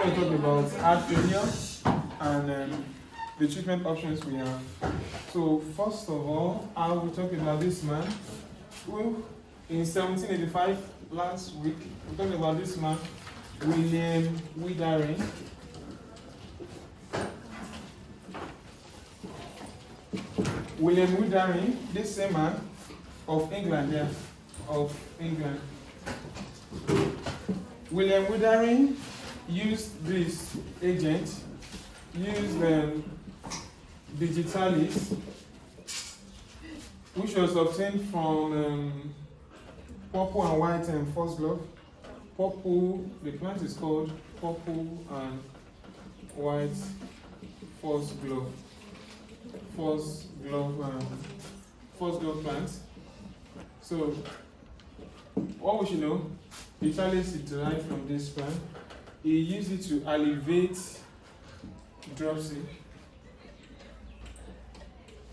going to talk about heart failure and the treatment options we have. So first of all, I will talk about this man who in 1785, last week, we talked about this man, William Withering. William Withering, this same man of England, yeah, of England. William Withering used this agent, used digitalis, which was obtained from purple and white foxglove. Purple, the plant is called purple and white foxglove. Foxglove plant. So, what we should know, digitalis is derived from this plant. He used it to alleviate dropsy.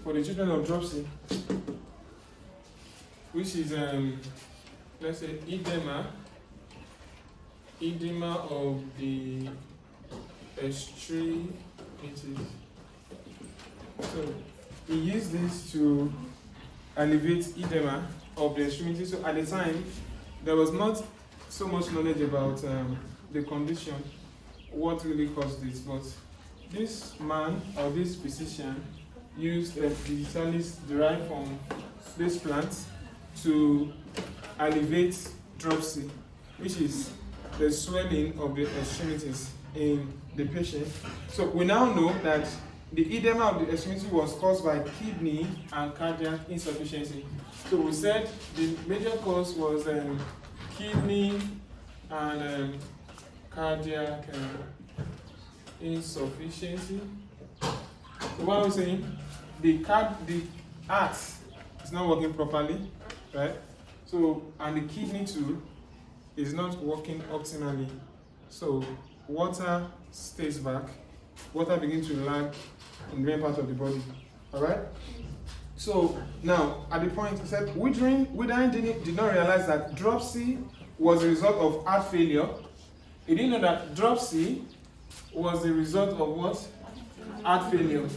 For the treatment of dropsy, which is let's say edema of the extremities. So he used this to alleviate edema of the extremities. So at the time, there was not so much knowledge about the condition, what really caused this, but this man or this physician used digitalis derived from this plant to alleviate dropsy, which is the swelling of the extremities in the patient. So we now know that the edema of the extremity was caused by kidney and cardiac insufficiency. So we said the major cause was kidney and cardiac insufficiency. So what are we saying? The heart is not working properly, right? So, and the kidney too is not working optimally. So water stays back, water begins to lag in the main part of the body. Alright? So now at the point he said Withering did not realize that dropsy was a result of heart failure. He didn't know that dropsy was the result of what? Heart failure.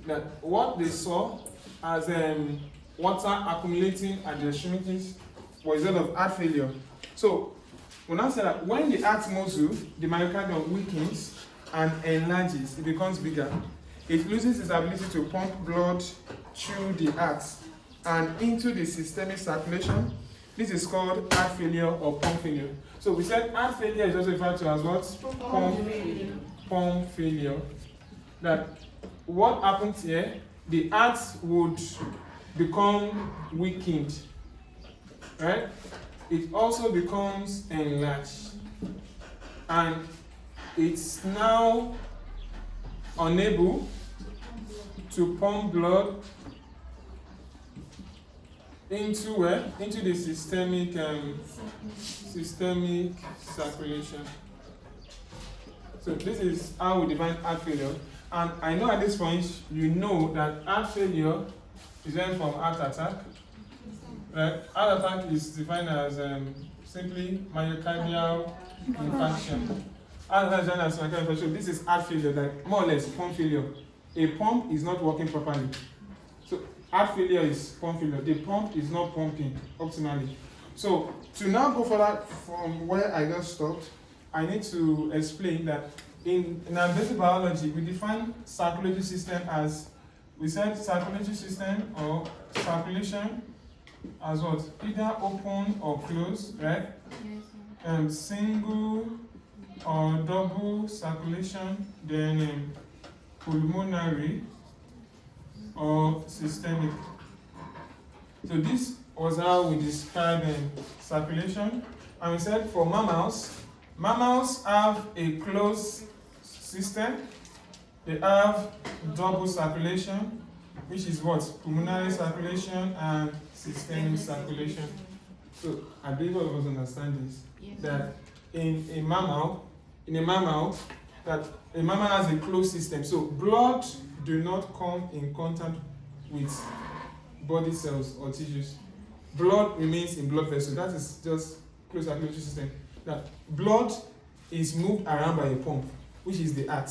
That what they saw as water accumulating at the extremities was a result of heart failure. So we now say that when the heart muscle, the myocardium, weakens and enlarges, it becomes bigger. It loses its ability to pump blood through the heart and into the systemic circulation. This is called heart failure or pump failure. So we said heart failure is also referred to as what? Pump failure. That what happens here, the heart would become weakened, right? It also becomes enlarged, and it's now unable to pump blood into where? Into the systemic circulation. So this is how we define heart failure. And I know at this point you know that heart failure is different from heart attack. Right? Heart attack is defined as simply myocardial infarction. Heart attack is defined as myocardial infarction. This is heart failure, like more or less pump failure. A pump is not working properly. So heart failure is pump failure. The pump is not pumping optimally. So to now go further from where I just stopped, I need to explain that in our basic biology, we define circulatory system as, we said circulatory system or circulation as what? Either open or closed, right? Yes. Single or double circulation, then pulmonary or systemic. So this was how we describe circulation. And we said for mammals have a closed system. They have double circulation, which is what? Pulmonary circulation and systemic circulation. So I believe all of us understand this. Yes. That in a mammal, that a mammal has a closed system. So blood do not come in contact with body cells or tissues. Blood remains in blood vessels. That is just closed circulatory system. That blood is moved around by a pump, which is the heart.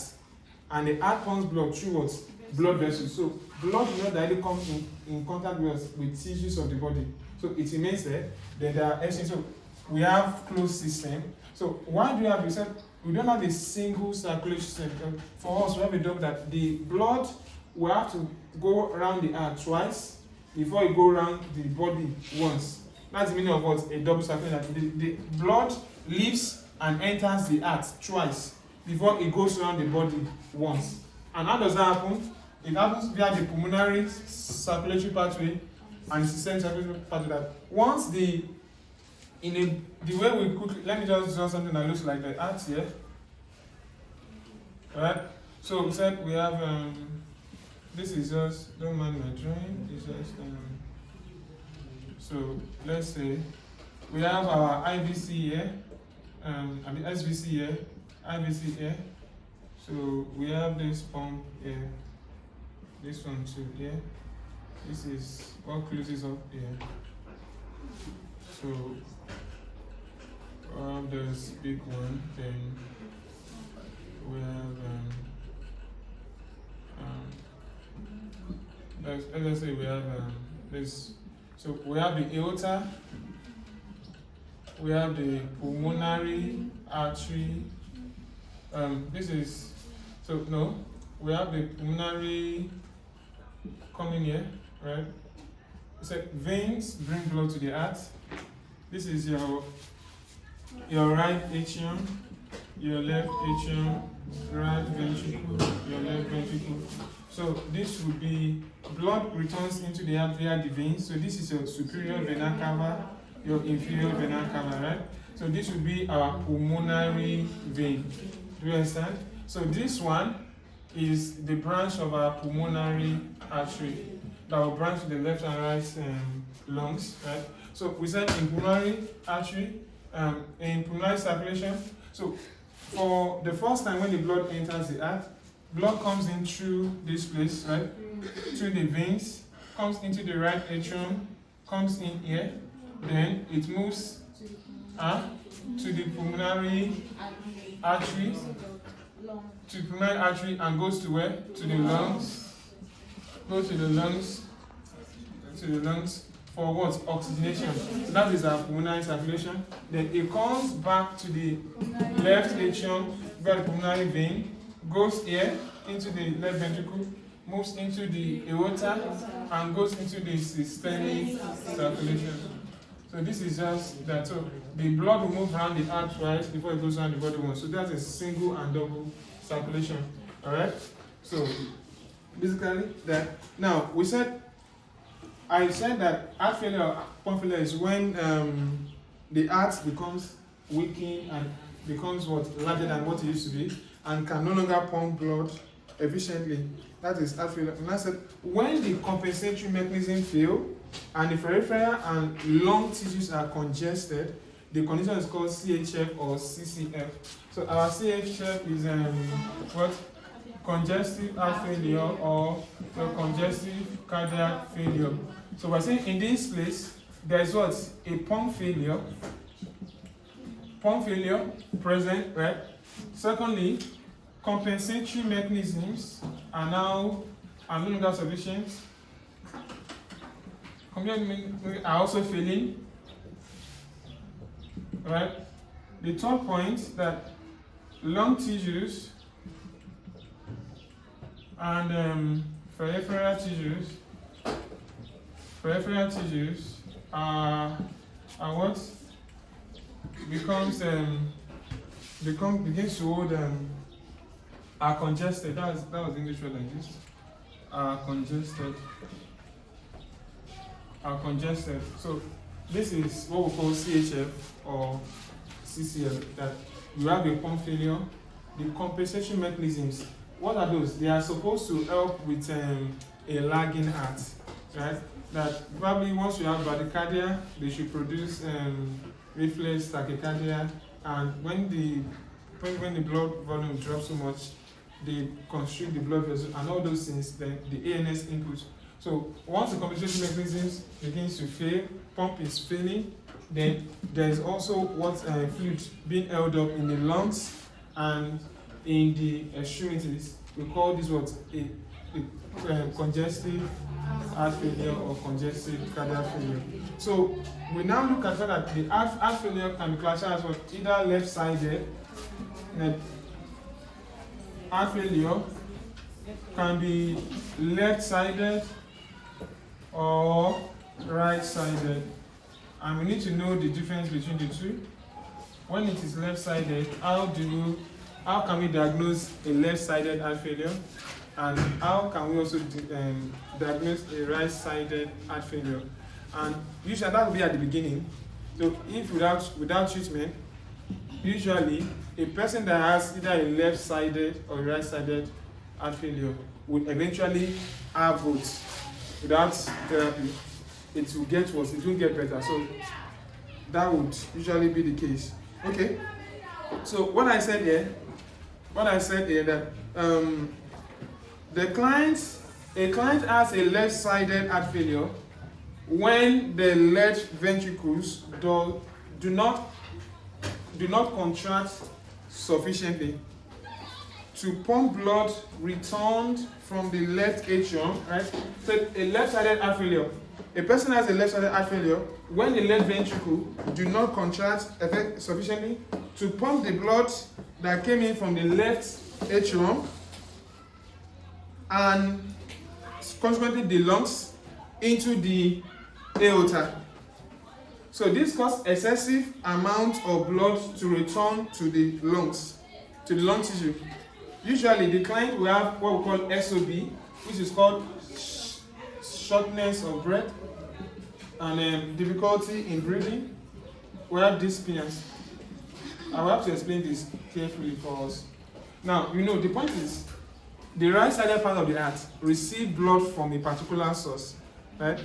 And the heart pumps blood through what? Blood vessels. So blood will not directly come in contact with tissues of the body. So it remains there. Then there are exchange. So we have closed system. So why do we have, you said, we don't have a single circulation system. For us, we have a double that the blood will have to go around the heart twice before it go around the body once. That's the meaning of what? A double circulation. The blood leaves and enters the heart twice before it goes around the body once. And how does that happen? It happens via the pulmonary circulatory pathway and the systemic circulatory pathway. That once the way we quickly, let me just draw something that looks like the heart here. Alright? So we said we have this is just, don't mind my drawing, it's just so let's say we have our IVC here, and the SVC here, IVC here. So we have this pump here, this one too here. This is what closes up here. So this big one, then we have let's say we have this. So we have the aorta, we have the pulmonary artery. This is, so no, we have the pulmonary coming here, right? It's like veins bring blood to the heart. This is your right atrium, your left atrium, right ventricle, your left ventricle. So this would be blood returns into the heart via the veins. So this is your superior vena cava, your inferior vena cava, right? So this would be our pulmonary vein. Do you understand? So this one is the branch of our pulmonary artery that will branch to the left and right lungs, right? So we said in pulmonary artery, in pulmonary circulation. So for the first time when the blood enters the heart, blood comes in through this place, right? Through the veins, comes into the right atrium, comes in here, then it moves to the pulmonary artery, to pulmonary artery, and goes to where? To the lungs. Goes to the lungs. For what? Oxygenation. So that is our pulmonary circulation. Then it comes back to the left atrium via the pulmonary vein, goes here into the left ventricle, moves into the aorta, and goes into the systemic circulation. So this is just that. So the blood will move around the heart twice before it goes around the body once. So that's a single and double circulation. Alright? So basically that. Now I said that heart failure or pump failure is when the heart becomes weakened and becomes larger than what it used to be and can no longer pump blood efficiently. That is heart failure. And I said when the compensatory mechanism fail and the peripheral and lung tissues are congested, the condition is called CHF or CCF. So our CHF is what? Congestive heart failure or congestive cardiac failure. So we're saying in this place there is what? A pump failure present, right? Secondly, compensatory mechanisms are no longer sufficient. Compensatory are also failing. Right? The third point that lung tissues and peripheral tissues are what begins to hold are congested. That was English word like this. Are congested. So this is what we call CHF or CCF, that you have a pump failure. The compensation mechanisms, what are those? They are supposed to help with a lagging heart, right? That probably once you have bradycardia, they should produce reflex tachycardia, and when the blood volume drops so much, they constrict the blood vessels and all those things. Then the ANS input. So once the compensation mechanisms begins to fail, pump is failing, Then there is also what fluid being held up in the lungs and in the extremities. We call this what a congestive heart failure or congestive cardiac failure. So we now look at that the heart failure can be classified as what either left-sided. Heart failure can be left-sided or right-sided, and we need to know the difference between the two. When it is left-sided, how can we diagnose a left-sided heart failure, and how can we also diagnose a right-sided heart failure? And usually that will be at the beginning. So if without treatment, usually a person that has either a left-sided or right-sided heart failure would eventually have both. Without therapy, it will get worse, it won't get better. So that would usually be the case. Okay. So what I said here that a client has a left-sided heart failure when the left ventricles do not contract sufficiently to pump blood returned from the left atrium, right? So a left-sided heart failure. A person has a left-sided heart failure when the left ventricle do not contract sufficiently to pump the blood that came in from the left atrium and consequently the lungs into the aorta. So this causes excessive amount of blood to return to the lungs, to the lung tissue. Usually the client will have what we call SOB, which is called shortness of breath and difficulty in breathing. We have dyspneas. I will have to explain this carefully for us. Now, the point is, the right-sided part of the heart receives blood from a particular source, right?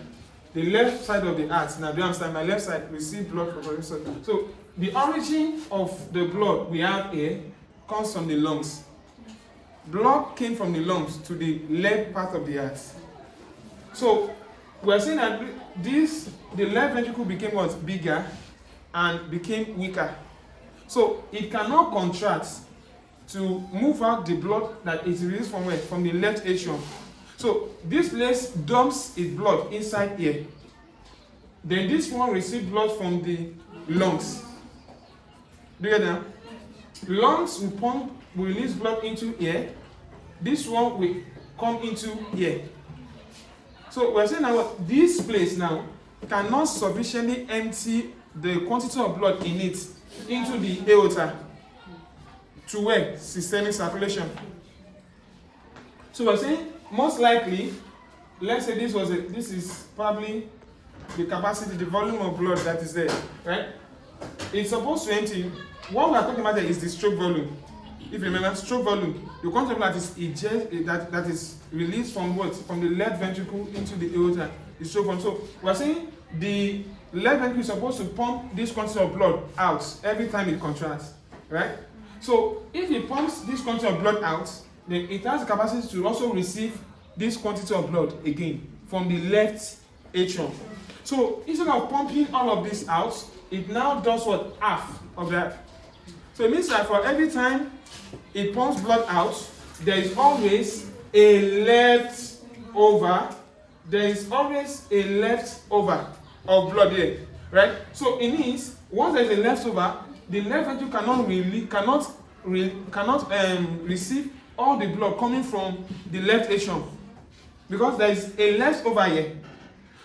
The left side of the heart, now do you understand? My left side receives blood from a particular source. So the origin of the blood we have here comes from the lungs. Blood came from the lungs to the left part of the heart. So we're saying that the left ventricle became what? Bigger and became weaker. So it cannot contract to move out the blood that is released from where? From the left atrium. So this place dumps its blood inside here. Then this one receives blood from the lungs. Do you get that? Lungs will release blood into here. This one will come into here. So we're saying now this place now cannot sufficiently empty the quantity of blood in it into the aorta to where? Systemic circulation. So we're saying most likely, let's say this is probably the capacity, the volume of blood that is there, right? It's supposed to empty. What we are talking about there is the stroke volume. If you remember, stroke volume, the quantity that is released from what? From the left ventricle into the aorta, the stroke volume. So we are saying the left ventricle is supposed to pump this quantity of blood out every time it contracts, right? So if it pumps this quantity of blood out, then it has the capacity to also receive this quantity of blood again from the left atrium. So instead of pumping all of this out, it now does what? Half of that. So it means that for every time it pumps blood out, there is always a leftover. There is always a leftover of blood here, right? So it means once there is a leftover, the left ventricle cannot receive all the blood coming from the left atrium because there is a leftover here.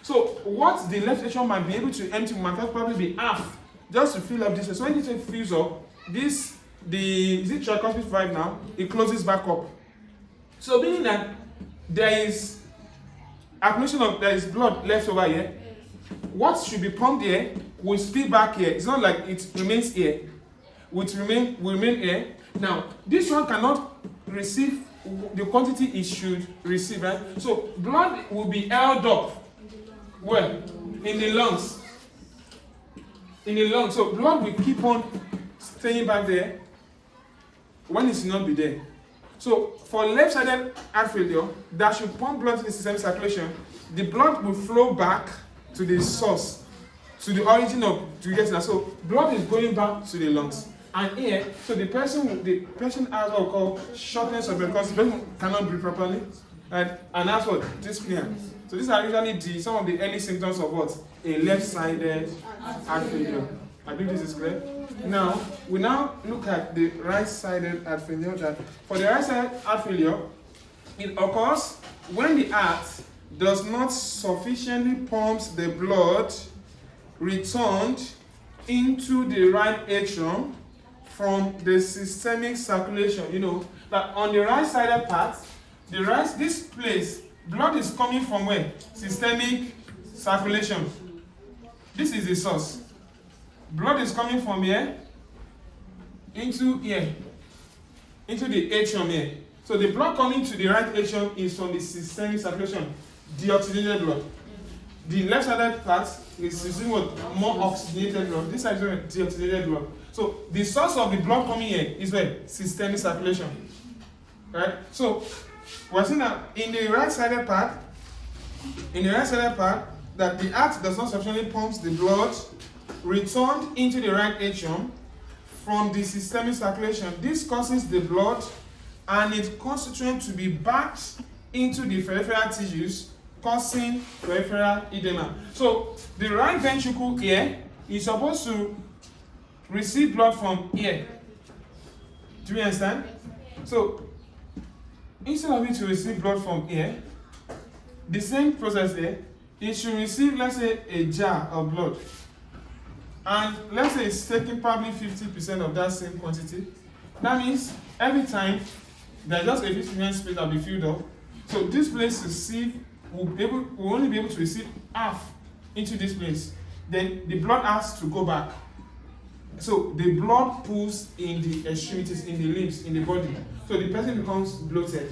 So what the left atrium might be able to empty might probably be half just to fill up this. So when it fills up, is it tricuspid valve now? It closes back up. So meaning that there is blood left over here. What should be pumped here will spill back here. It's not like it remains here. Will remain here. Now, this one cannot receive the quantity it should receive, right? So blood will be held up. Where? In the lungs. In the lungs. So blood will keep on staying back there when it should not be there. So for left-sided heart failure that should pump blood to the systemic circulation, the blood will flow back to the source to the origin of to get that. So blood is going back to the lungs. And here, so the person has what we call shortness of breath because the person cannot breathe properly. And that's what dyspnea. So these are usually some of the early symptoms of what? A left-sided heart failure. I think this is clear. Now, we now look at the right-sided heart failure. That for the right-sided heart failure, it occurs when the heart does not sufficiently pump the blood returned into the right atrium from the systemic circulation. You know that on the right-sided part, this place, blood is coming from where? Systemic circulation. This is the source. Blood is coming from here into here, into the atrium here. So the blood coming to the right atrium is from the systemic circulation, deoxygenated blood. The left-sided part is receiving more oxygenated blood. This side is deoxygenated blood. So the source of the blood coming here is where? Systemic circulation. Right? So we're seeing that in the right-sided part, that the heart does not sufficiently pump the blood returned into the right atrium from the systemic circulation. This causes the blood and its constituent to be backed into the peripheral tissues, causing peripheral edema. So the right ventricle here is supposed to receive blood from here. Do you understand? So instead of it to receive blood from here, the same process there, it should receive, let's say, a jar of blood. And let's say it's taking probably 50% of that same quantity. That means every time there's just a 50% space that will be filled up. So this place will only be able to receive half into this place. Then the blood has to go back. So the blood pools in the extremities, in the limbs, in the body. So the person becomes bloated.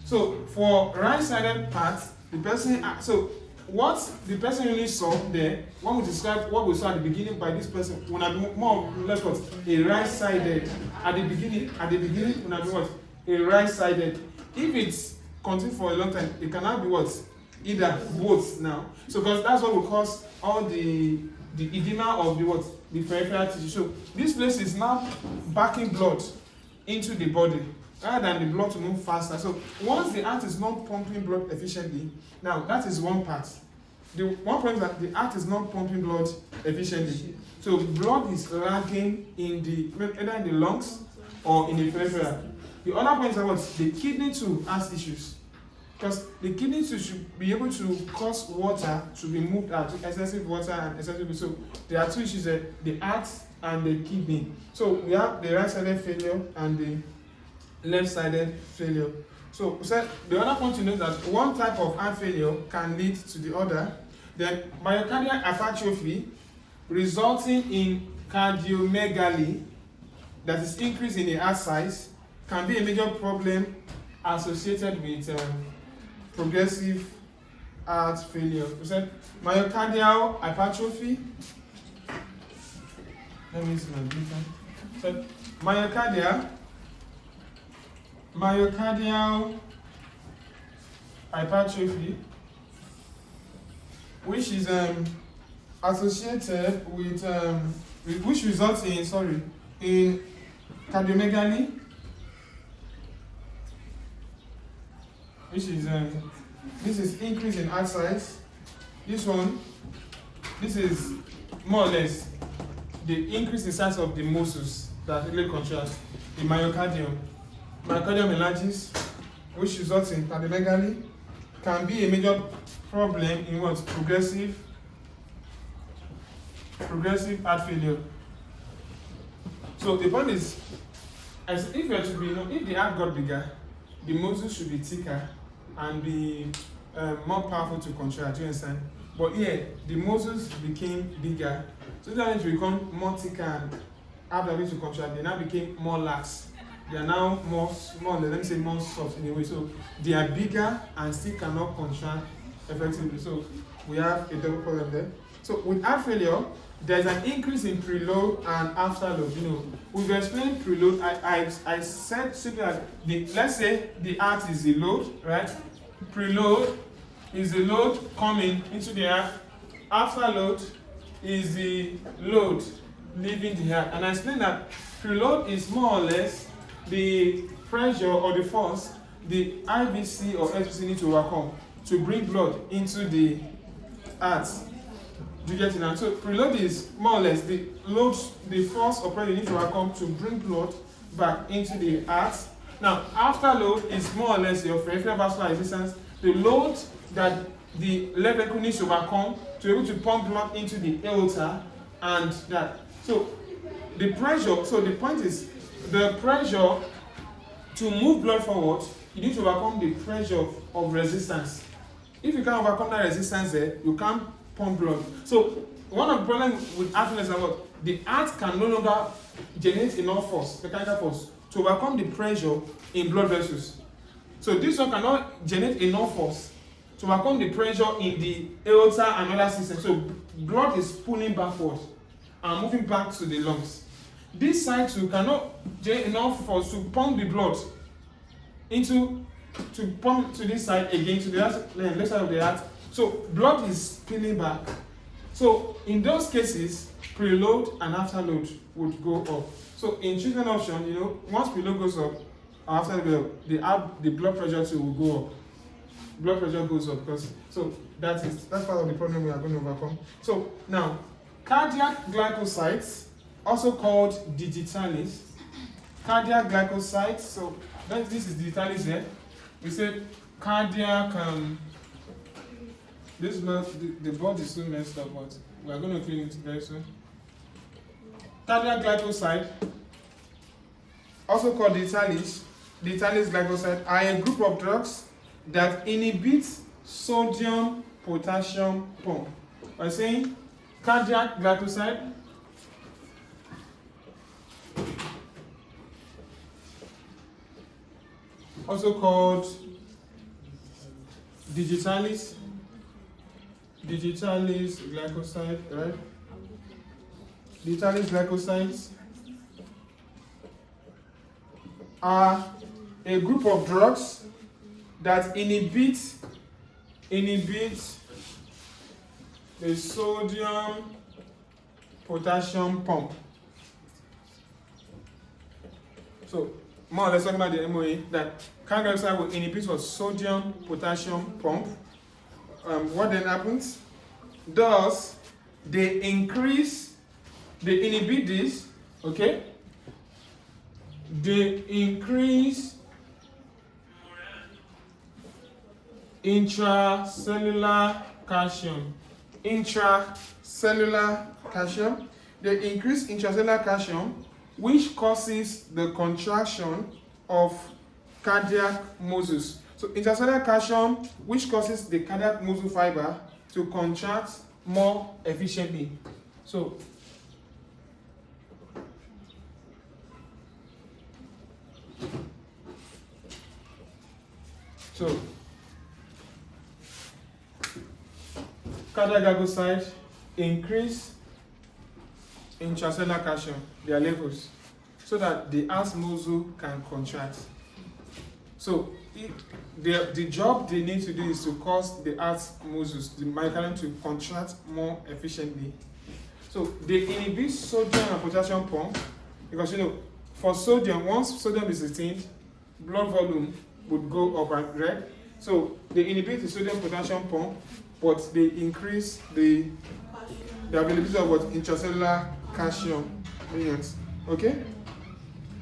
So for right-sided parts, the person, so what the person really saw there, when we describe what we saw at the beginning by this person, when I do more, let's what, a right-sided, at the beginning, when I do what, a right-sided. If it's continued for a long time, it cannot be what, either both now. So because that's what will cause all the edema of the what, the peripheral tissue. So this place is now backing blood into the body rather than the blood to move faster. So once the heart is not pumping blood efficiently, now that is one part. The one point is that the heart is not pumping blood efficiently. So blood is lagging in either in the lungs or in the peripheral. The other point is about the kidney too has issues. Because the kidney too should be able to cause water to be moved out, excessive water and excessive. So there are two issues there, the heart and the kidney. So we have the right-sided failure and the left-sided failure. So the other point to note that one type of heart failure can lead to the other. Then myocardial hypertrophy resulting in cardiomegaly, that is increase in the heart size, can be a major problem associated with progressive heart failure. We said myocardial hypertrophy. Let me see my data. So myocardial hypertrophy, which is associated with which results in cardiomegaly, which is this is increase in heart size. This is more or less the increase in size of the muscles that really contract the myocardium. Myocardium enlarges, which results in cardiomegaly, can be a major problem in what? Progressive heart failure. So the point is, if you are to be, if the heart got bigger, the muscles should be thicker and be more powerful to contract. Do you understand? But here, the muscles became bigger, so that it become more thicker and have the ability to contract. They now became more lax. They are now more small, let me say more soft in a way. So they are bigger and still cannot contract effectively. So we have a double problem there. So with heart failure, there's an increase in preload and afterload. We've explained preload. I said simply that let's say the heart is the load, right? Preload is the load coming into the heart. Afterload is the load leaving the heart. And I explained that preload is more or less the pressure or the force the IVC or SVC need to overcome to bring blood into the heart. Do you get it now? So preload is more or less the load, the force or pressure you need to overcome to bring blood back into the heart. Now, afterload is more or less your peripheral vascular resistance, the load that the left ventricle needs to overcome to be able to pump blood into the aorta and that. So the pressure, so the point is the pressure to move blood forward, you need to overcome the pressure of resistance. If you can't overcome that resistance there, you can't pump blood. So one of the problems with heart failure is that what? The heart can no longer generate enough force, mechanical force, to overcome the pressure in blood vessels. So this one cannot generate enough force to overcome the pressure in the aorta and other systems. So blood is pulling backward and moving back to the lungs. This side too cannot generate enough force to pump the blood into, to pump to this side again, to the left side of the heart. So blood is spilling back. So in those cases, preload and afterload would go up. So in treatment option, you know, once preload goes up, after the blood pressure too will go up. Blood pressure goes up because that's part of the problem we are going to overcome. So now, cardiac glycocytes, also called digitalis. Cardiac glycocytes. So this is digitalis here. We said cardiac. The board is so messed up, but we are going to clean it very soon. Cardiac glycoside, also called digitalis glycoside, are a group of drugs that inhibit sodium potassium pump. By saying cardiac glycoside, also called digitalis glycoside, right? Digitalis glycosides are a group of drugs that inhibit the sodium potassium pump. So more or less talking about the MOA, that cardiac glycoside will inhibit what? Sodium potassium pump. What then happens? Thus, they inhibit this, okay? They increase intracellular calcium. They increase intracellular calcium, which causes the contraction of cardiac muscles. So intracellular calcium, which causes the cardiac muscle fiber to contract more efficiently. So cardiac glycoside increase intracellular calcium, their levels, so that the heart muscle can contract. So the job they need to do is to cause the heart muscles, the myocardium, to contract more efficiently. So they inhibit sodium and potassium pump because, you know, for sodium, once sodium is retained, blood volume would go up, right? So they inhibit the sodium potassium pump, but they increase the availability of what? Intracellular calcium ions. Okay?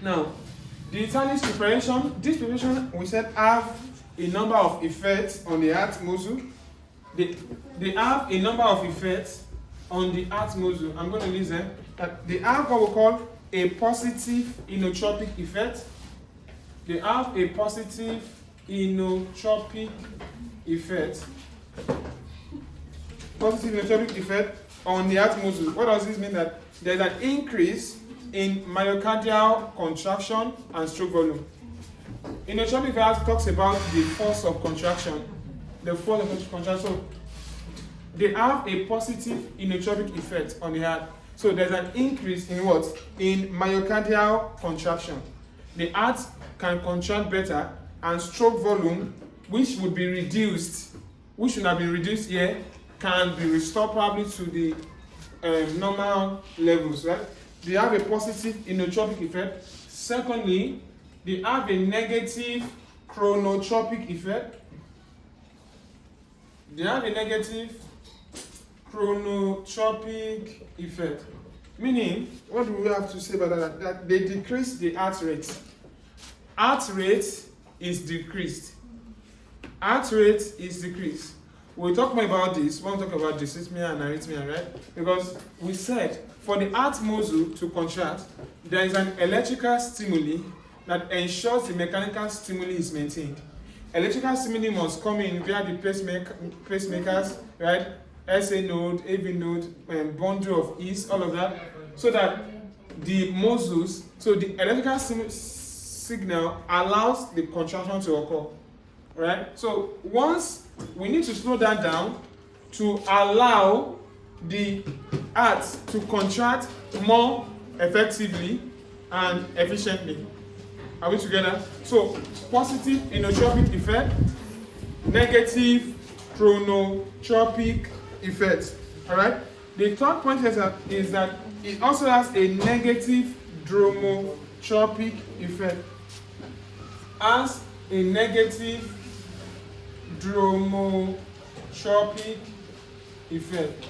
Now, the digitalis preparation, this preparation we said have a number of effects on the heart muscle. They have a number of effects on the heart muscle. I'm going to list them. They have what we call a positive inotropic effect. They have a positive inotropic effect. Positive inotropic effect on the heart muscle. What does this mean? That there's an increase in myocardial contraction and stroke volume. Inotropic effect talks about the force of contraction. The force of contraction. So they have a positive inotropic effect on the heart. So there's an increase in what? In myocardial contraction. The heart can contract better, and stroke volume, which would be reduced, which should have been reduced here, can be restored probably to the normal levels, right? They have a positive inotropic effect. Secondly, they have a negative chronotropic effect. They have a negative chronotropic effect. Meaning, what do we have to say about that? That they decrease the heart rate. Heart rate is decreased. Heart rate is decreased. We'll talk more about this when we talk about dysrhythmia and arrhythmia, right? Because we said for the heart muscle to contract, there is an electrical stimuli that ensures the mechanical stimuli is maintained. Electrical stimuli must come in via the pacemakers, right? SA node, AV node, bundle of E's, all of that, so that the muscles, so the electrical signal allows the contraction to occur, right? So once we need to slow that down to allow the heart to contract more effectively and efficiently. Are we together? So positive inotropic effect, negative chronotropic effect. All right. The third point is that it also has a negative dromotropic effect. Has a negative dromotropic effect.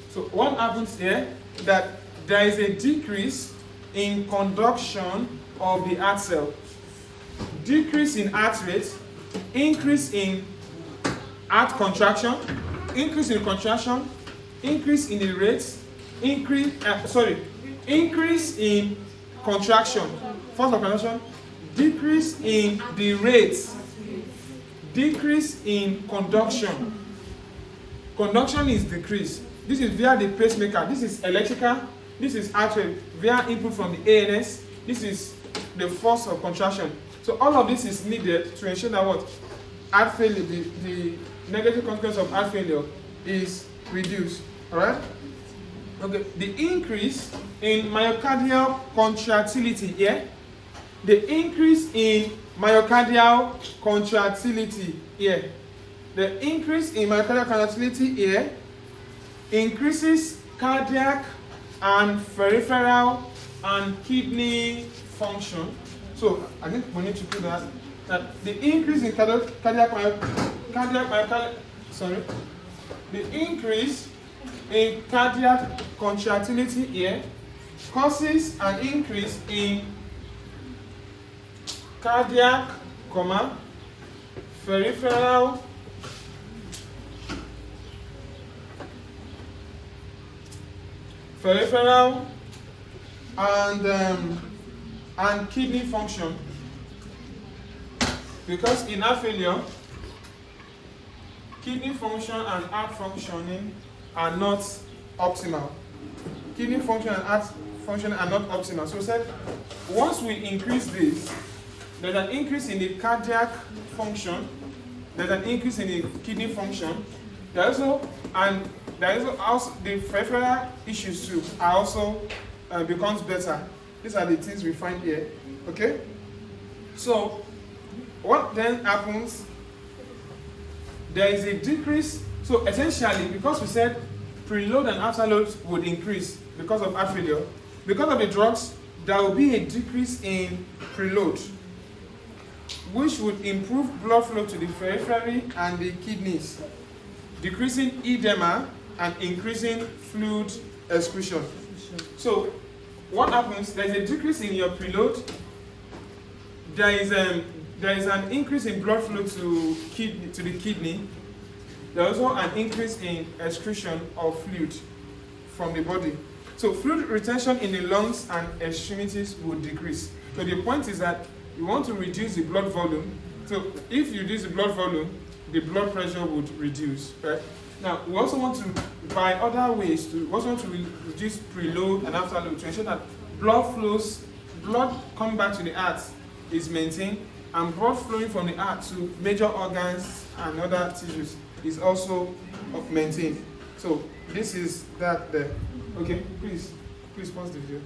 So what happens here? That there is a decrease in conduction of the heart cell, decrease in heart rate, increase in heart contraction, increase in contraction, increase in the rate, increase in contraction, force of contraction, decrease in the rate, decrease in conduction. Conduction is decreased. This is via the pacemaker. This is electrical. This is heart rate via input from the ANS. This is the force of contraction. So all of this is needed to ensure that what? Heart failure, the negative consequence of heart failure is reduced. Alright? Okay. The increase in myocardial contractility here. The increase in myocardial contractility here. The increase in myocardial contractility here increases cardiac and peripheral and kidney function. So I think we need to do that. The increase in the increase in cardiac contractility here causes an increase in cardiac, peripheral, and kidney function, because in heart failure, kidney function and heart functioning are not optimal. Kidney function and heart functioning are not optimal. So said, once we increase this, there's an increase in the cardiac function, there's an increase in the kidney function. There's also the peripheral issues too are also becomes better. These are the things we find here. Okay. So what then happens? There is a decrease. So essentially, because we said preload and afterload would increase because of heart failure, because of the drugs, there will be a decrease in preload, which would improve blood flow to the periphery and the kidneys, decreasing edema and increasing fluid excretion. So what happens? There is a decrease in your preload. There is an increase in blood flow to the kidney. There is also an increase in excretion of fluid from the body. So fluid retention in the lungs and extremities will decrease. So the point is that you want to reduce the blood volume. So if you reduce the blood volume, the blood pressure would reduce, right? Now, we also want to, by other ways, we also want to reduce preload and afterload to ensure that blood coming back to the heart is maintained, and blood flowing from the heart to major organs and other tissues is also maintained. So this is that there. Okay, please pause the video.